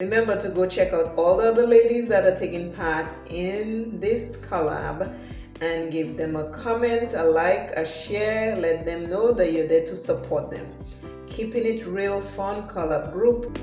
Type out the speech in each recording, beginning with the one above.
Remember to go check out all the other ladies that are taking part in this collab and give them a comment, a like, a share. Let them know that you're there to support them. Keeping it real fun collab group.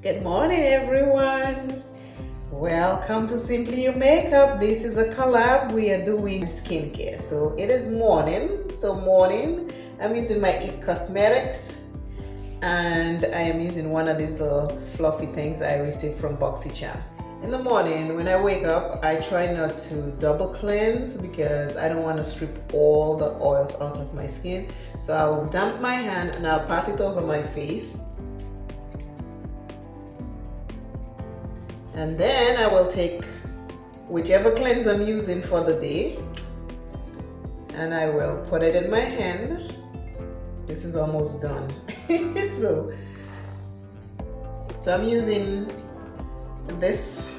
Good morning, everyone. Welcome to Simply You Makeup. This is a collab. We are doing skincare. So it is morning. I'm using my It Cosmetics, and I am using one of these little fluffy things I received from BoxyCharm. In the morning, when I wake up, I try not to double cleanse because I don't want to strip all the oils out of my skin. So I'll damp my hand and I'll pass it over my face. And then I will take whichever cleanse I'm using for the day and I will put it in my hand. This is almost done. so I'm using this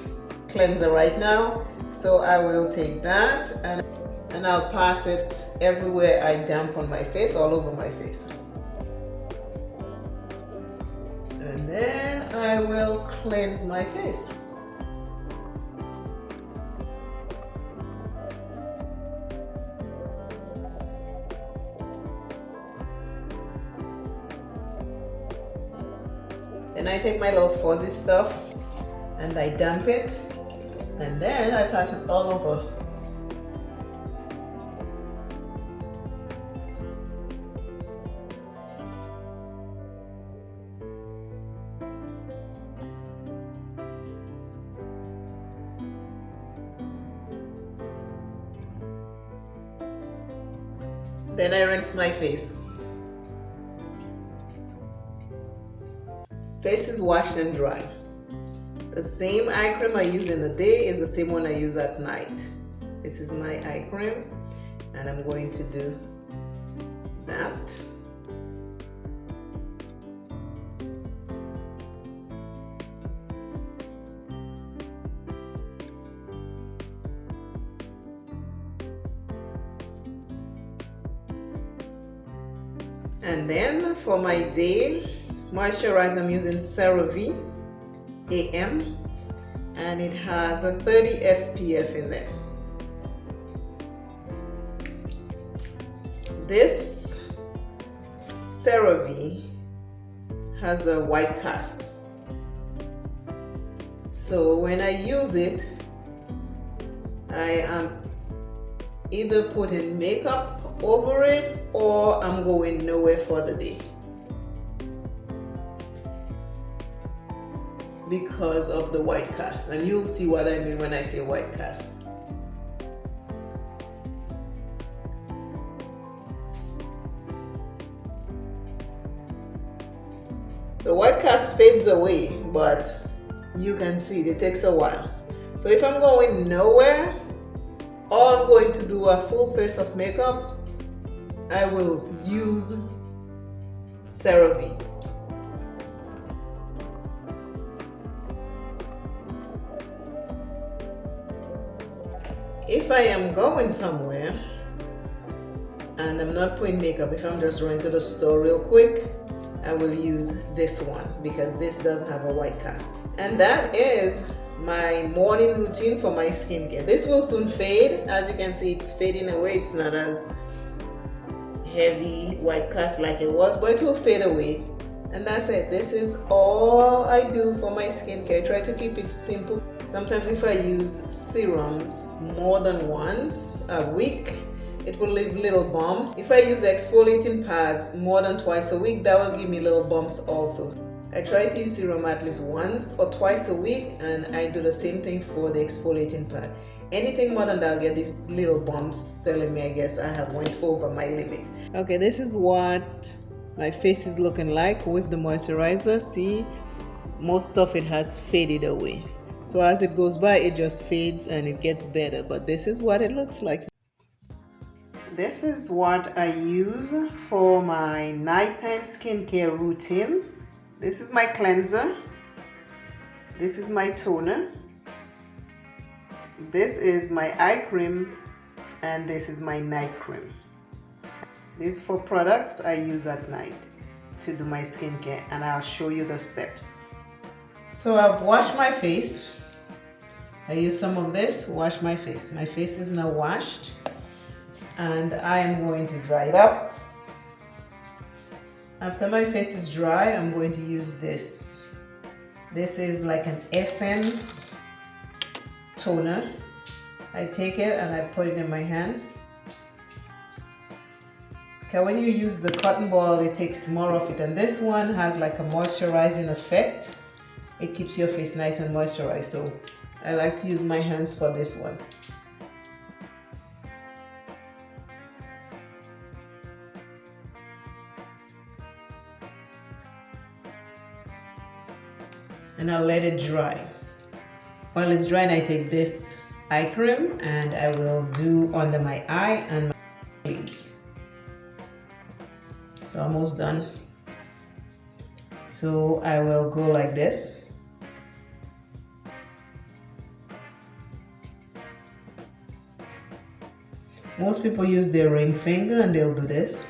cleanser right now. So I will take that and I'll pass it everywhere I damp on my face, all over my face. And then I will cleanse my face. Then I take my little fuzzy stuff and I damp it, and then I pass it all over. Then I rinse my face. Face is washed and dry. The same eye cream I use in the day is the same one I use at night. This is my eye cream, and I'm going to do that. And then for my day moisturizer, I'm using CeraVe AM, and it has a 30 SPF in there. This CeraVe has a white cast, so when I use it, I am either putting makeup over it or I'm going nowhere for the day because of the white cast, and you'll see what I mean when I say white cast. The white cast fades away, but you can see it takes a while. So if I'm going nowhere or I'm going to do a full face of makeup, I will use CeraVe. If I am going somewhere and I'm not putting makeup, if I'm just running to the store real quick, I will use this one because this doesn't have a white cast. And that is my morning routine for my skincare. This will soon fade. As you can see, it's fading away. It's not as heavy white cast like it was, but it will fade away. And that's it. This is all I do for my skincare. I try to keep it simple. Sometimes if I use serums more than once a week, it will leave little bumps. If I use exfoliating pads more than twice a week, that will give me little bumps also. I try to use serum at least once or twice a week, and I do the same thing for the exfoliating pad. Anything more than that, I'll get these little bumps telling me I guess I have went over my limit. Okay, this is what my face is looking like with the moisturizer. See, most of it has faded away. So as it goes by, it just fades and it gets better. But this is what it looks like. This is what I use for my nighttime skincare routine. This is my cleanser. This is my toner. This is my eye cream. And this is my night cream. These 4 products I use at night to do my skincare, and I'll show you the steps. So I've washed my face. I use some of this to wash my face. My face is now washed, and I am going to dry it up. After my face is dry, I'm going to use this. This is like an essence toner. I take it and I put it in my hand. Okay, when you use the cotton ball, it takes more of it, and this one has like a moisturizing effect. It keeps your face nice and moisturized, so I like to use my hands for this one. And I'll let it dry. While it's drying, I take this eye cream and I will do under my eye and my lids. So almost done. So I will go like this. Most people use their ring finger and they'll do this.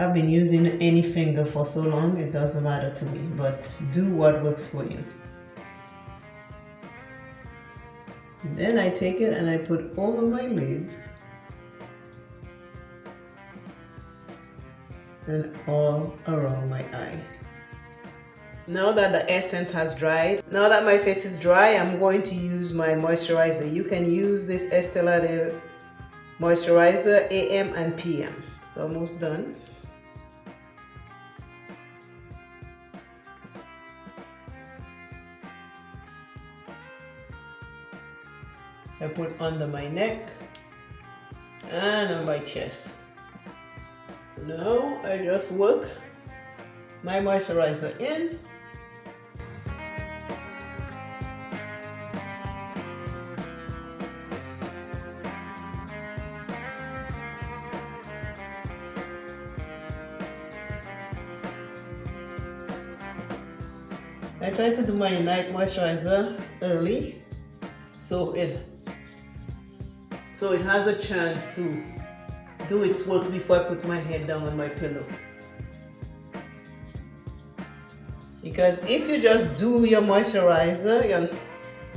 I've been using any finger for so long, it doesn't matter to me, but do what works for you. And then I take it and I put over my lids and all around my eye. Now that the essence has dried, now that my face is dry, I'm going to use my moisturizer. You can use this Estee Lauder moisturizer AM and PM. So almost done. I put under my neck and on my chest. So now I just work my moisturizer in. I try to do my night moisturizer early so it has a chance to do its work before I put my head down on my pillow. Because if you just do your moisturizer, your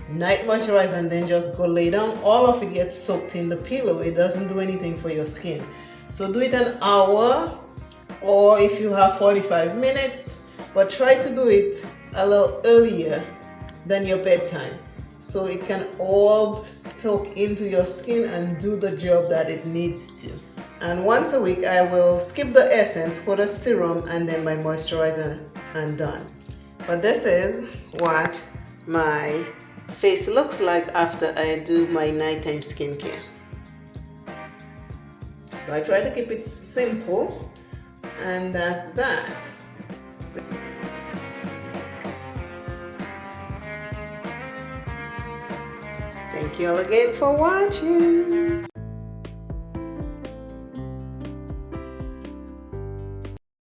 night moisturizer, and then just go lay down, all of it gets soaked in the pillow. It doesn't do anything for your skin. So do it an hour, or if you have 45 minutes, but try to do it a little earlier than your bedtime, so it can all soak into your skin and do the job that it needs to. And once a week I will skip the essence, put a serum, and then my moisturizer, and done. But this is what my face looks like after I do my nighttime skincare. So I try to keep it simple, and that's that. Thank you all again for watching.